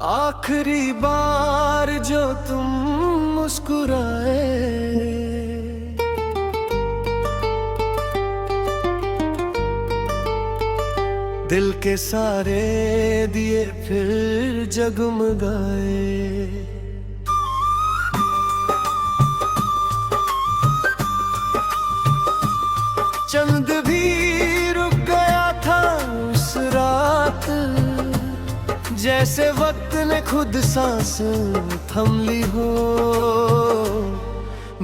आखिरी बार जो तुम मुस्कुराए, दिल के सारे दिए फिर जगमगाए। चंद भी रुक गया था उस रात, जैसे वक्त ने खुद सांस थम ली हो।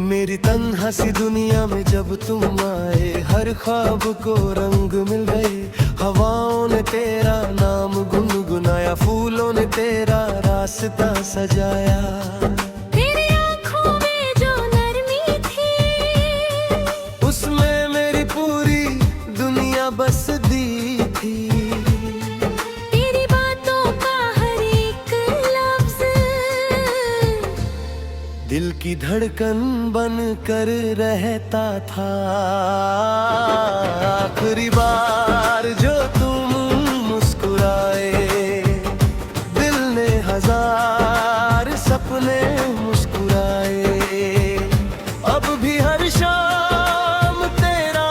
मेरी तन्हा सी दुनिया में जब तुम आए, हर ख्वाब को रंग मिल गए। हवाओं ने तेरा नाम गुनगुनाया, फूलों ने तेरा रास्ता सजाया। तेरी आँखों में जो नरमी थी, उसमें मेरी पूरी दुनिया बसती थी। तेरी बातों का हर एक लफ्ज दिल की धड़कन बन कर रहता था। आखिरी बार जो तुम मुस्कुराए, दिल ने हजार सपने मुस्कुराए। अब भी हर शाम तेरा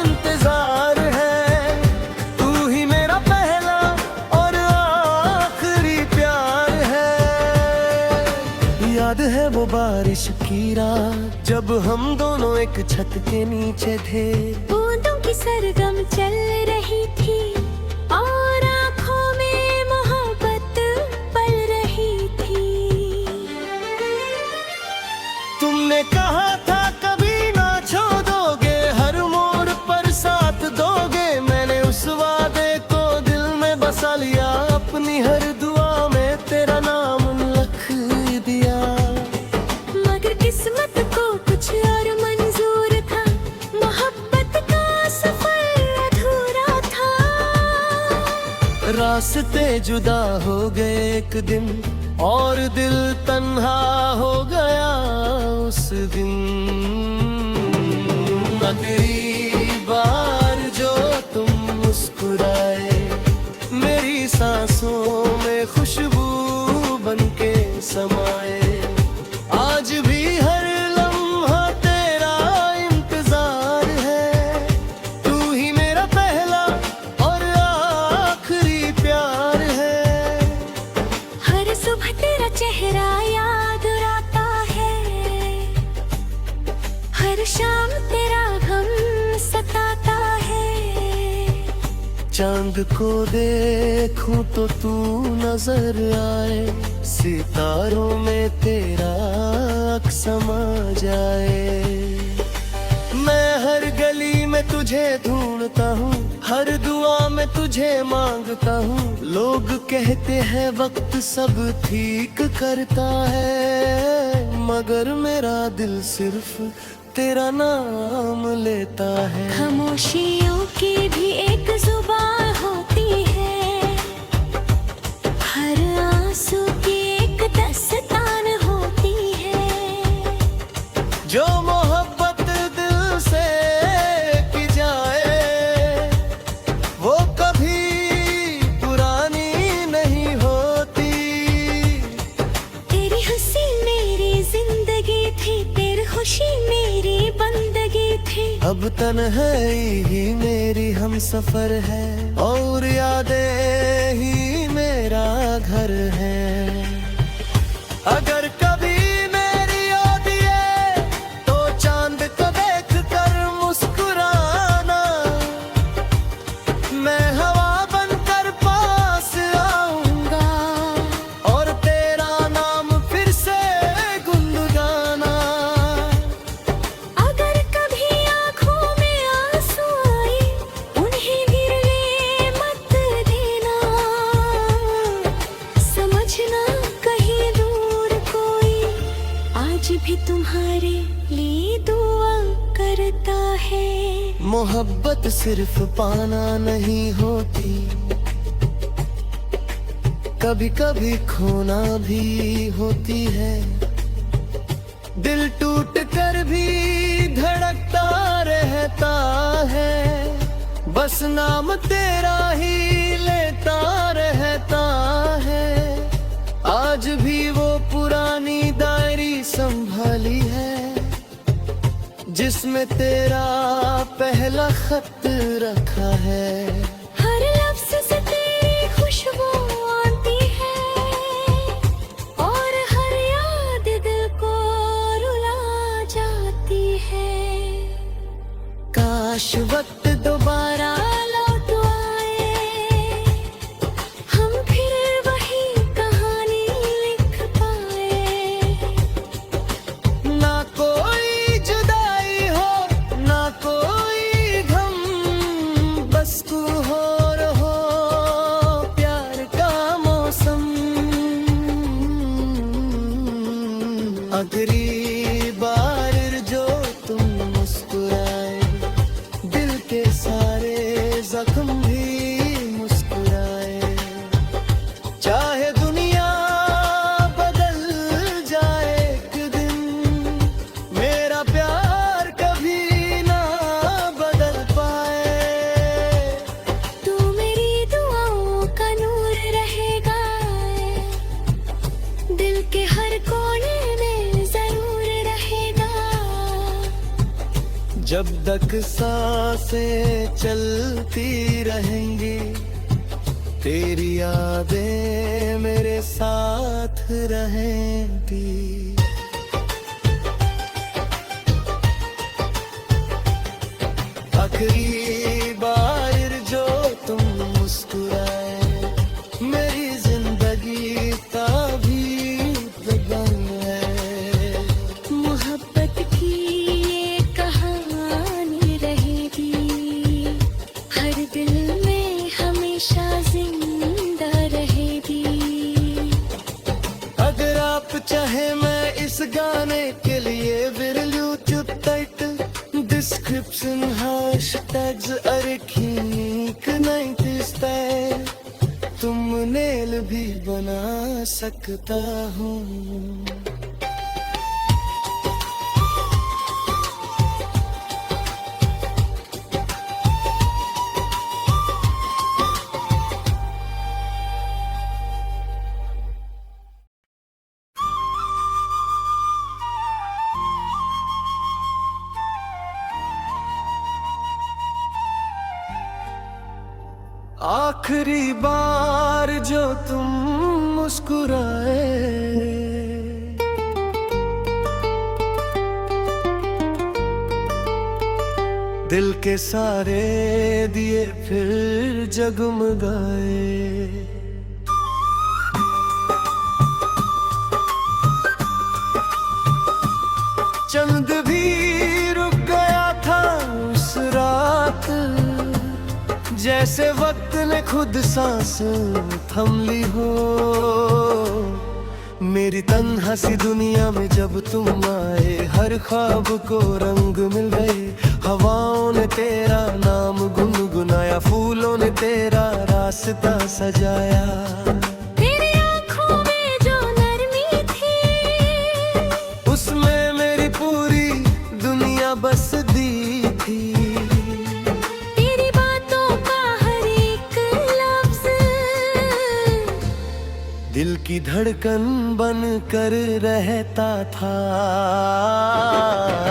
इंतजार है, तू ही मेरा पहला और आखिरी प्यार है। याद है वो बारिश की रात, जब हम दोनों एक छत के नीचे थे। बूंदों की सरगम चल रही थी और आँखों में मोहब्बत पल रही थी। तुमने कहा था कभी ना छोड़ोगे, हर मोड़ पर साथ दोगे। मैंने उस वादे को दिल में बसा लिया, अपनी हर दुआ में तेरा नाम लिख दिया। मगर किस्मत को कुछ और मंजूर था, मोहब्बत का सफर अधूरा था। रास्ते जुदा हो गए एक दिन, और दिल तन्हा हो गया उस दिन। आखिरी बार जो तुम मुस्कुराए, मेरी सांसों में खुशबू बनके समाए। आज भी हर लम्हा तेरा इंतजार है, तू ही मेरा पहला और आखिरी प्यार है। हर सुबह तेरा चेहरा याद आता है, हर शाम तेरा गम सताता है। चांद को देखूं तो तू नजर आए, सितारों में तेरा अक्स समा जाए। मैं हर गली में तुझे ढूंढता हूँ, हर दुआ में तुझे मांगता हूँ। लोग कहते हैं वक्त सब ठीक करता है, मगर मेरा दिल सिर्फ तेरा नाम लेता है। खामोशियों की भी एक जुबान होती है, हर आंसू की एक दास्तान होती है। जो मोहब्बत दिल से की जाए, वो कभी पुरानी नहीं होती। तेरी हंसी मेरी जिंदगी थी, तेरी खुशी मेरी बंदगी थी। अब तन्हाई ही मेरी हम सफर है, और यादें ही मेरा घर है। अगर कभी मेरी याद आए, तो चांद को देख कर मुस्कुराना। मैं हवा बनकर पास आऊंगा, और तेरा नाम फिर से गुनगुनाना। अगर कभी आँखों में आंसू आए, उन्हें गिरने मत देना। समझना कहीं दूर कोई आज भी तुम्हारे लिए दुआ करता है। मोहब्बत सिर्फ पाना नहीं होती, कभी कभी खोना भी होती है। दिल टूट कर भी धड़कता रहता है, बस नाम तेरा ही लेता रहता है। संभाली है, जिसमें तेरा पहला खत रखा है। हर लफ्ज से तेरी खुशबू आती है और हर याद दिल को रुला जाती है। काश वक्त दोबारा लौट आए, हम फिर वही कहानी लिख पाए। ना कोई जुदाई हो, ना कोई गम, बस तू हो रहो प्यार का मौसम। आखिरी बार जो तुम मुस्कुराए, दिल के सारे जख्म भी मुस्कुराए। चाहे दुनिया बदल जाए एक दिन, मेरा प्यार कभी ना बदल पाए। तू मेरी दुआओं का नूर रहेगा, दिल के हर कोने में जरूर रहेगा। जब तक सांसें चलती रहेंगी, तेरी यादें मेरे साथ रहेंगी। आखिरी बार जो तुम मुस्कुराए, मेरी जिंदगी का भी लगन है। मोहब्बत की ये कहानी रहेगी, हर दिल में हमेशा जिंदा रहेगी। अगर आप चाहे मैं इस गाने के लिए विरल यूट्यूब डिस्क्रिप्शन हैशटैग्स अरखीक 90s तुमनेल भी बना सकता हूँ। आखिरी बार जो तुम मुस्कुराए, दिल के सारे दिए फिर जगमगाए। चंद भी रुक गया था उस रात, जैसे वक्त ने खुद सांस थम ली हो। मेरी तन्हा सी दुनिया में जब तुम आए, हर ख्वाब को रंग मिल गए। हवाओं ने तेरा नाम गुनगुनाया, फूलों ने तेरा रास्ता सजाया। तेरी आँखों में जो नरमी थी, उसमें मेरी पूरी दुनिया बस दी थी। दिल की धड़कन बन कर रहता था।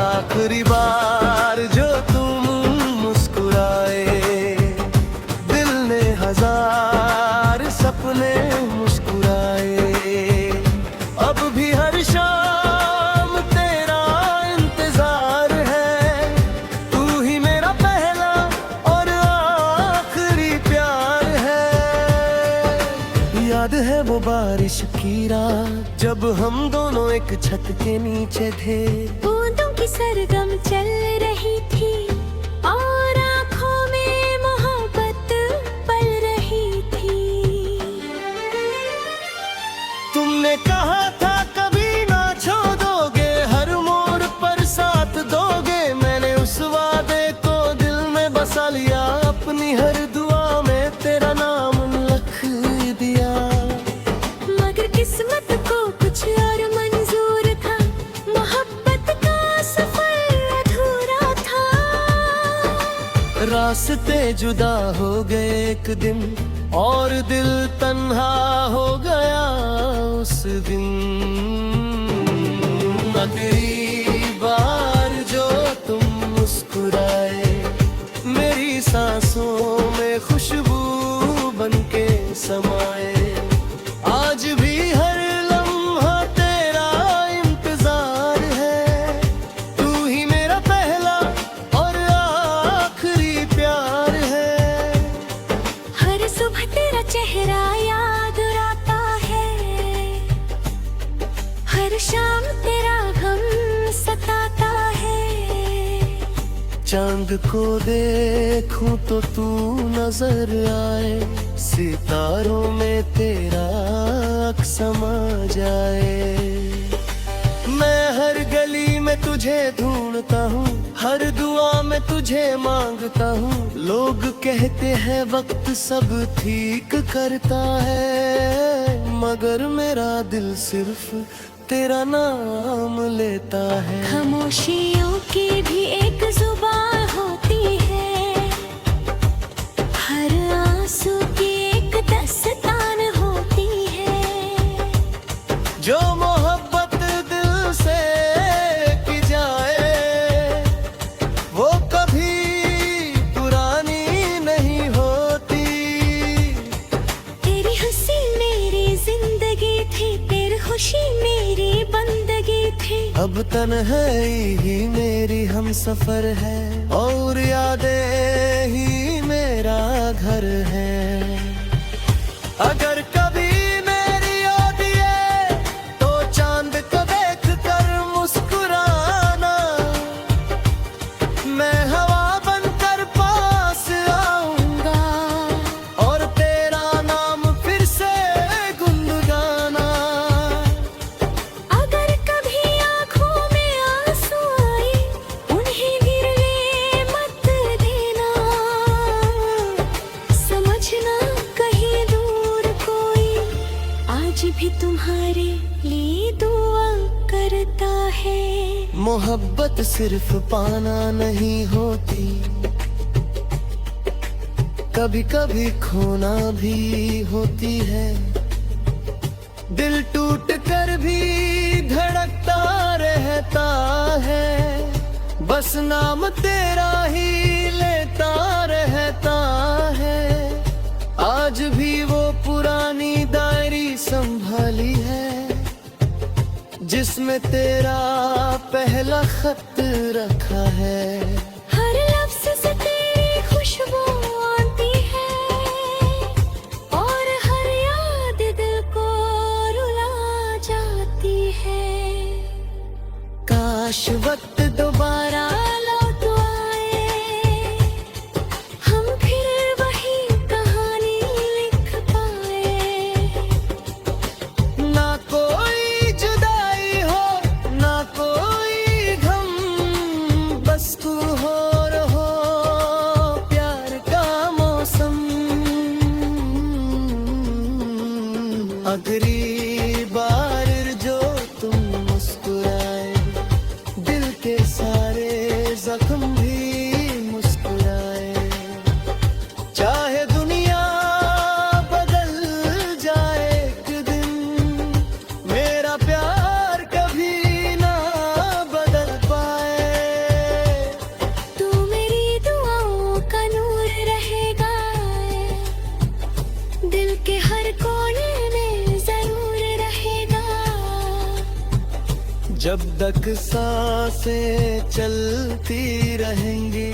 आखिरी बार जो तुम मुस्कुराए, दिल ने हजार सपने मुस्कुराए। अब भी हर शाम तेरा इंतजार है, तू ही मेरा पहला और आखिरी प्यार है। याद है वो बारिश की रात, जब हम दोनों एक छत के नीचे थे। बूंदों की सरगम चल रही थी और आँखों में मोहब्बत पल रही थी। तुमने कहा था कभी ना छोड़ोगे, हर मोड़ पर साथ दोगे। मैंने उस वादे को दिल में बसा लिया, अपनी हर दुआ में तेरा नाम लिख दिया। मगर किस्मत को कुछ और मंजूर था, मोहब्बत का सफर अधूरा था। रास्ते जुदा हो गए एक दिन, और दिल तन्हा हो गया उस दिन। आखिरी बार जो तुम मुस्कुराए, मेरी सांसों में खुशबू बनके समाए। आज भी हर लम्हा तेरा इंतजार है, तू ही मेरा पहला और आखिरी प्यार है। हर सुबह तेरा चेहरा याद आता है, हर शाम तेरा गम सताता है। चांद को देखूं तो तू नजर आए, सितारों में तेरा अक्स समा जाए। मैं हर गली में तुझे ढूंढता हूँ, हर दुआ में तुझे मांगता हूँ। लोग कहते हैं वक्त सब ठीक करता है, मगर मेरा दिल सिर्फ तेरा नाम लेता है। खामोशियों की भी एक जुबान होती है, हर आंसू की एक दास्तान होती है। जो मोहब्बत दिल से की जाए, वो कभी पुरानी नहीं होती। तेरी हंसी मेरी जिंदगी थी, तेरी खुशी मेरी बंदगी थी। अब तन्हाई ही मेरी हम सफर है, और यादें ही मेरा घर है। अगर कभी मेरी होती है तो चांद को देख कर मुस्कुराना, मैं हवा बनकर पास आऊंगा और तेरा नाम फिर से गुनगुनाना। अगर कभी आँखों में आंसू आए, उन्हें गिरने मत देना। समझना कहीं दूर कोई आज भी तुम्हारे लिए दुआ करता है। मोहब्बत सिर्फ पाना नहीं होती, कभी कभी खोना भी होती है। दिल टूट कर भी धड़कता रहता है, बस नाम तेरा ही लेता रहता है। आज भी वो पुरानी डायरी संभाली है, जिसमें तेरा पहला खत रखा है। हर लफ्ज़ से तेरी खुशबू आती है, और हर याद दिल को रुला जाती है। काश वक्त दोबारा लौट आए, हम फिर वही कहानी लिख पाए। ना कोई जुदाई हो, ना कोई गम, बस तू हो रहो प्यार का मौसम। आखिरी बार जो तुम मुस्कुराए, दिल के सारे जख्म भी मुस्कुराए। चाहे दुनिया बदल जाए एक दिन, मेरा प्यार कभी ना बदल पाए। तू मेरी दुआओं का नूर रहेगा, दिल के हर कोने में जरूर रहेगा। जब तक सांसें चलती रहेंगी,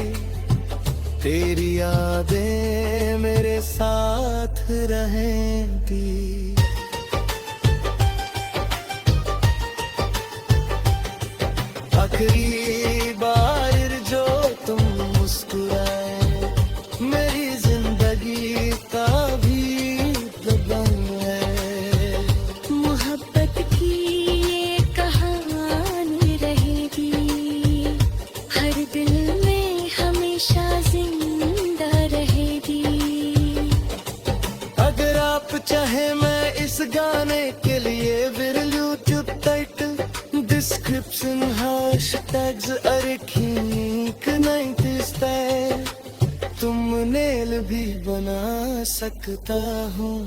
तेरी यादें मेरे साथ रहेंगी। आखिरी बार जो तुम मुस्कुराए, मेरी जिंदगी का भी दबंग है। मोहब्बत की ये कहानी रहेगी, हर दिल में हमेशा जिंदा रहेगी। अगर आप चाहे मैं इस गाने के लिए viral YouTube title description hashtags अरखीक 90s स्टाइल तुम नेल भी बना सकता हूँ।